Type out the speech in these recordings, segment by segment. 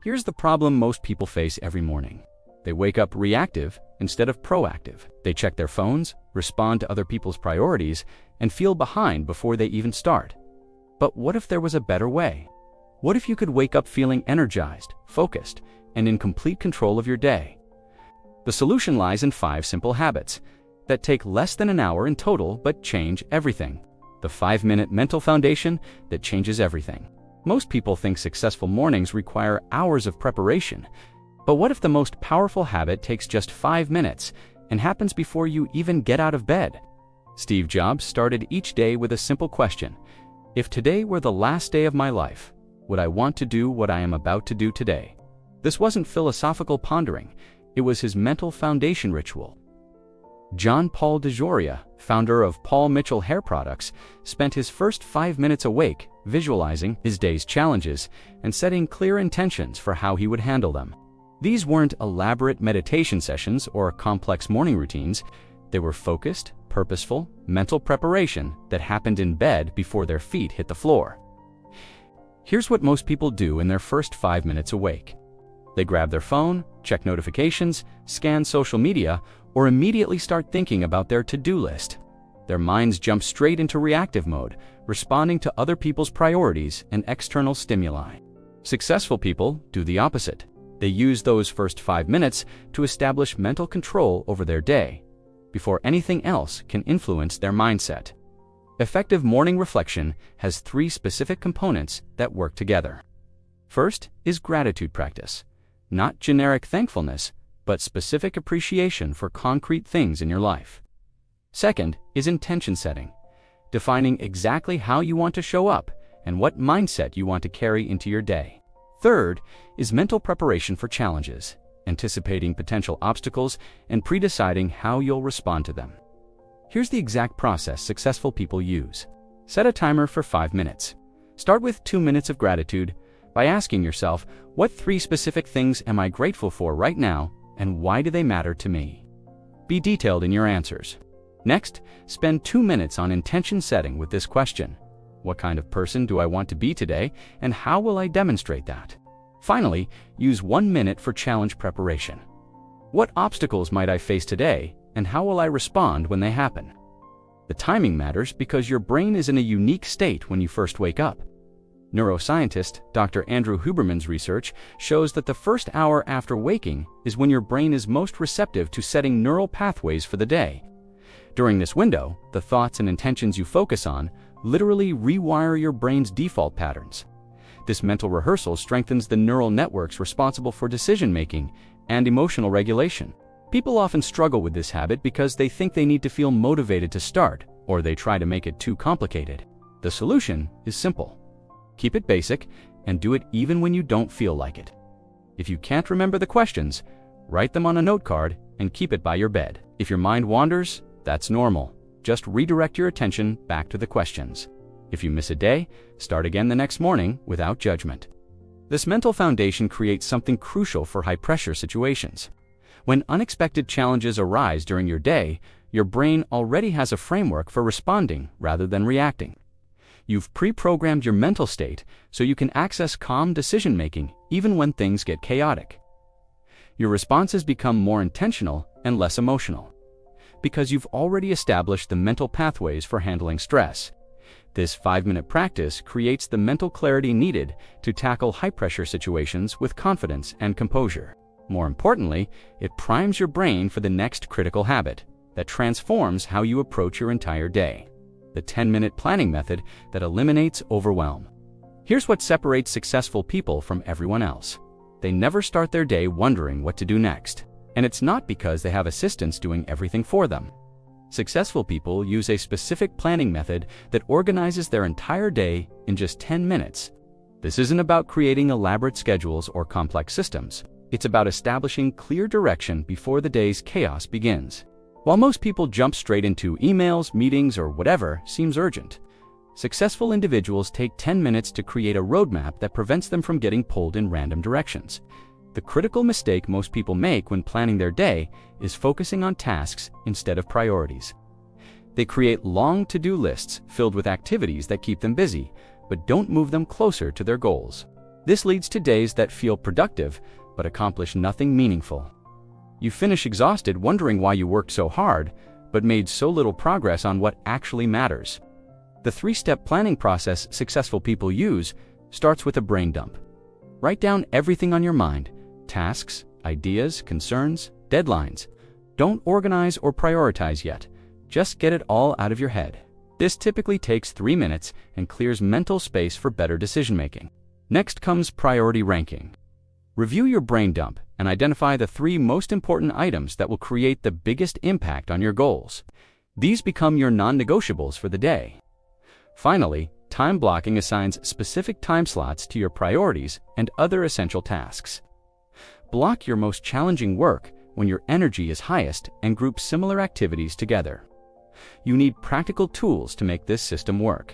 Here's the problem most people face every morning. They wake up reactive instead of proactive. They check their phones, respond to other people's priorities, and feel behind before they even start. But what if there was a better way? What if you could wake up feeling energized, focused, and in complete control of your day? The solution lies in 5 simple habits that take less than an hour in total but change everything. The 5-minute mental foundation that changes everything. Most people think successful mornings require hours of preparation. But what if the most powerful habit takes just 5 minutes and happens before you even get out of bed? Steve Jobs started each day with a simple question. If today were the last day of my life, would I want to do what I am about to do today? This wasn't philosophical pondering. It was his mental foundation ritual. John Paul DeJoria, founder of Paul Mitchell Hair Products, spent his first 5 minutes awake visualizing his day's challenges and setting clear intentions for how he would handle them. These weren't elaborate meditation sessions or complex morning routines. They were focused, purposeful, mental preparation that happened in bed before their feet hit the floor. Here's what most people do in their first 5 minutes awake. They grab their phone, check notifications, scan social media, or immediately start thinking about their to-do list. Their minds jump straight into reactive mode, responding to other people's priorities and external stimuli. Successful people do the opposite. They use those first 5 minutes to establish mental control over their day, before anything else can influence their mindset. Effective morning reflection has 3 specific components that work together. First is gratitude practice. Not generic thankfulness, but specific appreciation for concrete things in your life. Second is intention setting, defining exactly how you want to show up and what mindset you want to carry into your day. Third is mental preparation for challenges, anticipating potential obstacles and pre-deciding how you'll respond to them. Here's the exact process successful people use. Set a timer for 5 minutes. Start with 2 minutes of gratitude by asking yourself, what 3 specific things am I grateful for right now, and why do they matter to me? Be detailed in your answers. Next, spend 2 minutes on intention setting with this question. What kind of person do I want to be today, and how will I demonstrate that? Finally, use 1 minute for challenge preparation. What obstacles might I face today, and how will I respond when they happen? The timing matters because your brain is in a unique state when you first wake up. Neuroscientist Dr. Andrew Huberman's research shows that the first hour after waking is when your brain is most receptive to setting neural pathways for the day. During this window, the thoughts and intentions you focus on literally rewire your brain's default patterns. This mental rehearsal strengthens the neural networks responsible for decision-making and emotional regulation. People often struggle with this habit because they think they need to feel motivated to start, or they try to make it too complicated. The solution is simple. Keep it basic and do it even when you don't feel like it. If you can't remember the questions, write them on a note card and keep it by your bed. If your mind wanders, that's normal. Just redirect your attention back to the questions. If you miss a day, start again the next morning without judgment. This mental foundation creates something crucial for high-pressure situations. When unexpected challenges arise during your day, your brain already has a framework for responding rather than reacting. You've pre-programmed your mental state so you can access calm decision-making even when things get chaotic. Your responses become more intentional and less emotional because you've already established the mental pathways for handling stress. This 5-minute practice creates the mental clarity needed to tackle high-pressure situations with confidence and composure. More importantly, it primes your brain for the next critical habit that transforms how you approach your entire day. The 10-minute planning method that eliminates overwhelm. Here's what separates successful people from everyone else. They never start their day wondering what to do next. And it's not because they have assistants doing everything for them. Successful people use a specific planning method that organizes their entire day in just 10 minutes. This isn't about creating elaborate schedules or complex systems. It's about establishing clear direction before the day's chaos begins. While most people jump straight into emails, meetings, or whatever seems urgent, successful individuals take 10 minutes to create a roadmap that prevents them from getting pulled in random directions. The critical mistake most people make when planning their day is focusing on tasks instead of priorities. They create long to-do lists filled with activities that keep them busy, but don't move them closer to their goals. This leads to days that feel productive but accomplish nothing meaningful. You finish exhausted, wondering why you worked so hard but made so little progress on what actually matters. The three-step planning process successful people use starts with a brain dump. Write down everything on your mind: tasks, ideas, concerns, deadlines. Don't organize or prioritize yet. Just get it all out of your head. This typically takes 3 minutes and clears mental space for better decision-making. Next comes priority ranking. Review your brain dump and identify the 3 most important items that will create the biggest impact on your goals. These become your non-negotiables for the day. Finally, time blocking assigns specific time slots to your priorities and other essential tasks. Block your most challenging work when your energy is highest and group similar activities together. You need practical tools to make this system work.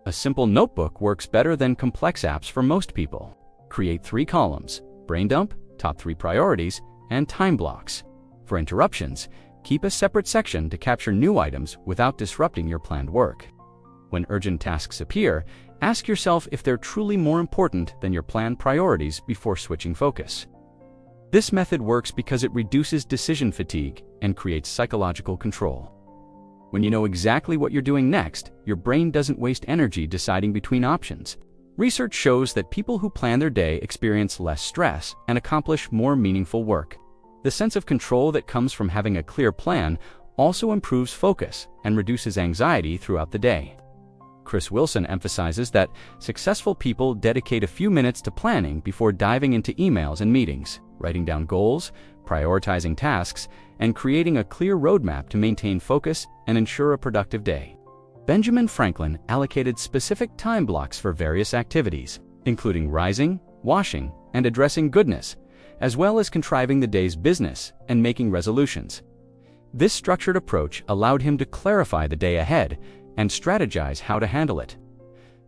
A simple notebook works better than complex apps for most people. Create 3 columns: brain dump, top 3 priorities, and time blocks. For interruptions, keep a separate section to capture new items without disrupting your planned work. When urgent tasks appear, ask yourself if they're truly more important than your planned priorities before switching focus. This method works because it reduces decision fatigue and creates psychological control. When you know exactly what you're doing next, your brain doesn't waste energy deciding between options. Research shows that people who plan their day experience less stress and accomplish more meaningful work. The sense of control that comes from having a clear plan also improves focus and reduces anxiety throughout the day. Chris Wilson emphasizes that successful people dedicate a few minutes to planning before diving into emails and meetings, writing down goals, prioritizing tasks, and creating a clear roadmap to maintain focus and ensure a productive day. Benjamin Franklin allocated specific time blocks for various activities, including rising, washing, and addressing goodness, as well as contriving the day's business and making resolutions. This structured approach allowed him to clarify the day ahead and strategize how to handle it.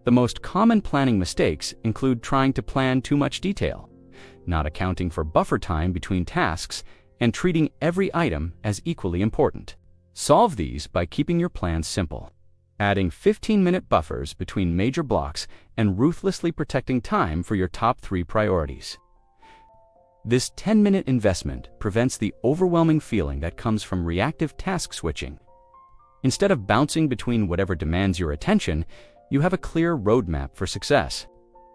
The most common planning mistakes include trying to plan too much detail, not accounting for buffer time between tasks, and treating every item as equally important. Solve these by keeping your plans simple, adding 15-minute buffers between major blocks and ruthlessly protecting time for your top 3 priorities. This 10-minute investment prevents the overwhelming feeling that comes from reactive task switching. Instead of bouncing between whatever demands your attention, you have a clear roadmap for success.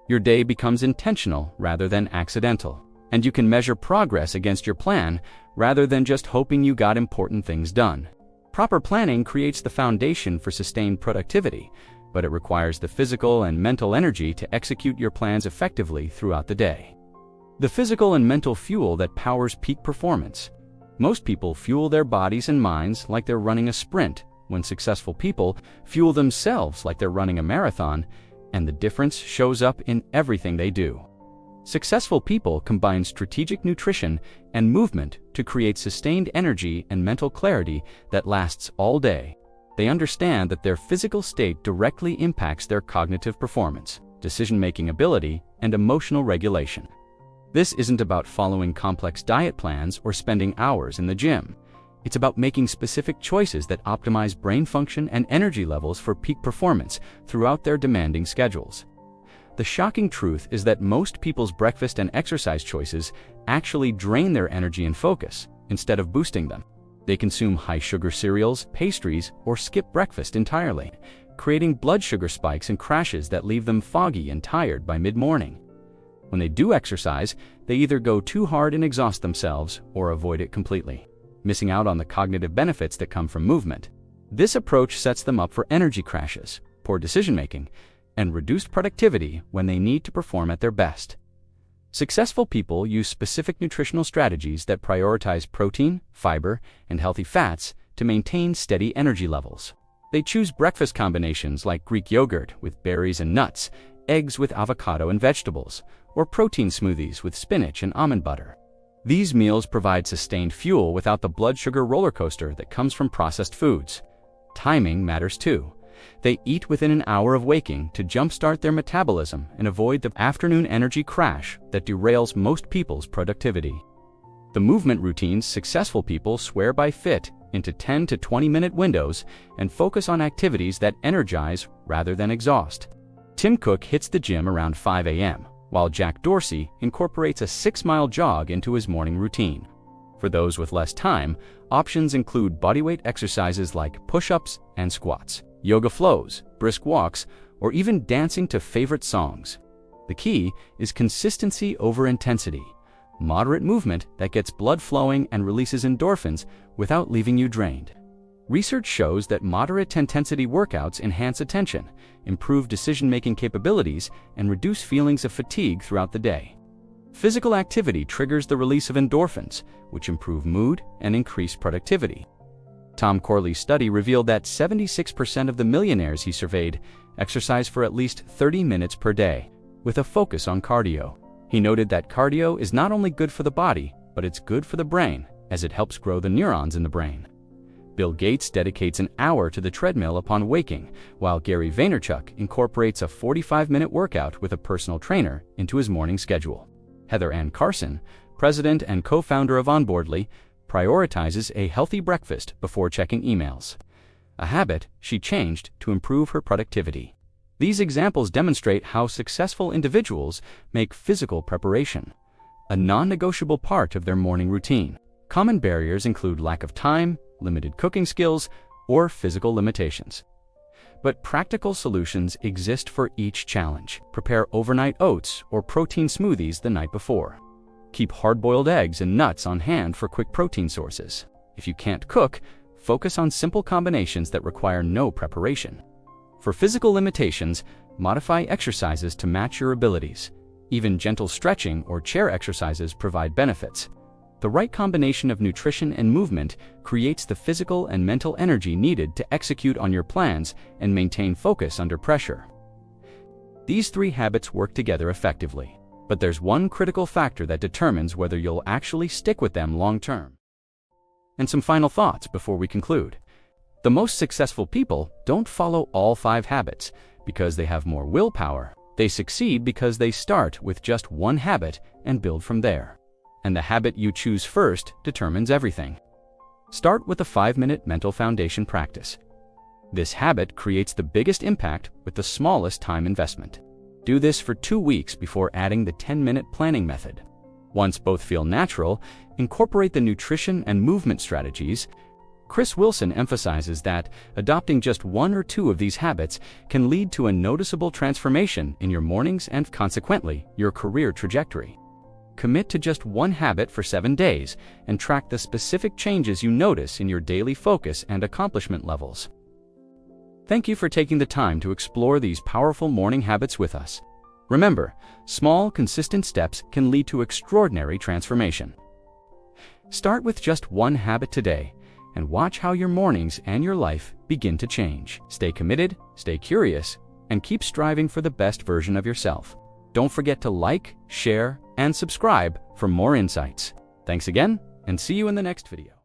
Your day becomes intentional rather than accidental, and you can measure progress against your plan rather than just hoping you got important things done. Proper planning creates the foundation for sustained productivity, but it requires the physical and mental energy to execute your plans effectively throughout the day. The physical and mental fuel that powers peak performance. Most people fuel their bodies and minds like they're running a sprint, when successful people fuel themselves like they're running a marathon, and the difference shows up in everything they do. Successful people combine strategic nutrition and movement to create sustained energy and mental clarity that lasts all day. They understand that their physical state directly impacts their cognitive performance, decision-making ability, and emotional regulation. This isn't about following complex diet plans or spending hours in the gym. It's about making specific choices that optimize brain function and energy levels for peak performance throughout their demanding schedules. The shocking truth is that most people's breakfast and exercise choices actually drain their energy and focus, instead of boosting them. They consume high-sugar cereals, pastries, or skip breakfast entirely, creating blood sugar spikes and crashes that leave them foggy and tired by mid-morning. When they do exercise, they either go too hard and exhaust themselves or avoid it completely, missing out on the cognitive benefits that come from movement. This approach sets them up for energy crashes, poor decision-making, and reduced productivity when they need to perform at their best. Successful people use specific nutritional strategies that prioritize protein, fiber, and healthy fats to maintain steady energy levels. They choose breakfast combinations like Greek yogurt with berries and nuts, eggs with avocado and vegetables, or protein smoothies with spinach and almond butter. These meals provide sustained fuel without the blood sugar roller coaster that comes from processed foods. Timing matters too. They eat within an hour of waking to jumpstart their metabolism and avoid the afternoon energy crash that derails most people's productivity. The movement routines successful people swear by fit into 10 to 20-minute windows and focus on activities that energize rather than exhaust. Tim Cook hits the gym around 5 a.m., while Jack Dorsey incorporates a 6-mile jog into his morning routine. For those with less time, options include bodyweight exercises like push-ups and squats, yoga flows, brisk walks, or even dancing to favorite songs. The key is consistency over intensity, moderate movement that gets blood flowing and releases endorphins without leaving you drained. Research shows that moderate-intensity workouts enhance attention, improve decision-making capabilities, and reduce feelings of fatigue throughout the day. Physical activity triggers the release of endorphins, which improve mood and increase productivity. Tom Corley's study revealed that 76% of the millionaires he surveyed exercise for at least 30 minutes per day, with a focus on cardio. He noted that cardio is not only good for the body, but it's good for the brain, as it helps grow the neurons in the brain. Bill Gates dedicates an hour to the treadmill upon waking, while Gary Vaynerchuk incorporates a 45-minute workout with a personal trainer into his morning schedule. Heather Ann Carson, president and co-founder of Onboardly, prioritizes a healthy breakfast before checking emails, a habit she changed to improve her productivity. These examples demonstrate how successful individuals make physical preparation a non-negotiable part of their morning routine. Common barriers include lack of time, limited cooking skills, or physical limitations. But practical solutions exist for each challenge. Prepare overnight oats or protein smoothies the night before. Keep hard-boiled eggs and nuts on hand for quick protein sources. If you can't cook, focus on simple combinations that require no preparation. For physical limitations, modify exercises to match your abilities. Even gentle stretching or chair exercises provide benefits. The right combination of nutrition and movement creates the physical and mental energy needed to execute on your plans and maintain focus under pressure. These 3 habits work together effectively, but there's one critical factor that determines whether you'll actually stick with them long term. And some final thoughts before we conclude. The most successful people don't follow all 5 habits because they have more willpower. They succeed because they start with just one habit and build from there. And the habit you choose first determines everything. Start with a 5-minute mental foundation practice. This habit creates the biggest impact with the smallest time investment. Do this for 2 weeks before adding the 10-minute planning method. Once both feel natural, incorporate the nutrition and movement strategies. Chris Wilson emphasizes that adopting just 1 or 2 of these habits can lead to a noticeable transformation in your mornings and, consequently, your career trajectory. Commit to just 1 habit for 7 days and track the specific changes you notice in your daily focus and accomplishment levels. Thank you for taking the time to explore these powerful morning habits with us. Remember, small, consistent steps can lead to extraordinary transformation. Start with just 1 habit today and watch how your mornings and your life begin to change. Stay committed, stay curious, and keep striving for the best version of yourself. Don't forget to like, share, and subscribe for more insights. Thanks again, and see you in the next video.